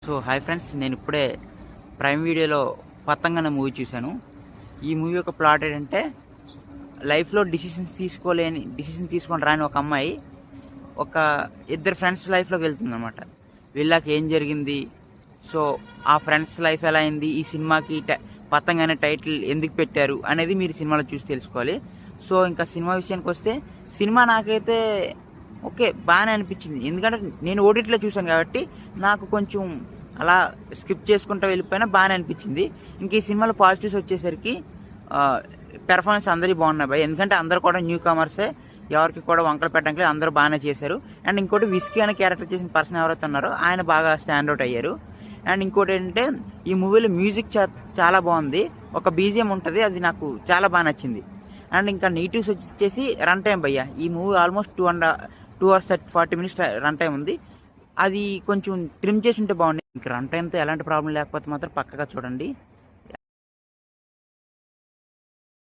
So hi friends, నేను ఇప్పుడే prime వీడియోలో పతంగ్ అనే మూవీ చూశాను. ఈ మూవీ యొక్క ప్లాట్ ఏంటంటే, లైఫ్లో డిసిషన్ తీసుకొని రాని ఒక అమ్మాయి ఒక ఇద్దరు ఫ్రెండ్స్ లైఫ్లోకి వెళ్తుందన్నమాట. వీళ్ళకి ఏం జరిగింది, సో ఆ ఫ్రెండ్స్ లైఫ్ ఎలా అయింది, ఈ సినిమాకి పతంగ్ అనే టైటిల్ ఎందుకు పెట్టారు అనేది మీరు సినిమాలో చూసి తెలుసుకోవాలి. సో ఇంకా సినిమా విషయానికి వస్తే, సినిమా నాకైతే ఓకే బాగానే అనిపించింది. ఎందుకంటే నేను ఓటీటీలో చూశాను కాబట్టి నాకు కొంచెం అలా స్కిప్ చేసుకుంటూ వెళ్ళిపోయినా బాగానే అనిపించింది. ఇంక ఈ సినిమాలో పాజిటివ్స్ వచ్చేసరికి పెర్ఫార్మెన్స్ అందరికీ బాగున్నాయి బాయ్. ఎందుకంటే అందరూ కూడా న్యూ కమర్సే, ఎవరికి కూడా వంకలు పెట్టడానికి అందరూ బాగానే చేశారు. అండ్ ఇంకోటి విస్కీ అనే క్యారెక్టర్ చేసిన పర్సన్ ఎవరైతే ఉన్నారో ఆయన బాగా స్టాండ్అవుట్ అయ్యారు. అండ్ ఇంకోటి ఏంటంటే, ఈ మూవీలో మ్యూజిక్ చాలా బాగుంది. ఒక బీజిఎం ఉంటుంది, అది నాకు చాలా బాగా నచ్చింది. అండ్ ఇంకా నెగిటివ్స్ వచ్చేసి రన్ టైం భయ్య. ఈ movie almost 2 hours 40 minutes run time ఉంది. అది కొంచెం ట్రిమ్ చేసి ఉంటే బాగుంది. ఇంక రన్ టైంతో ఎలాంటి ప్రాబ్లం లేకపోతే మాత్రం పక్కగా చూడండి.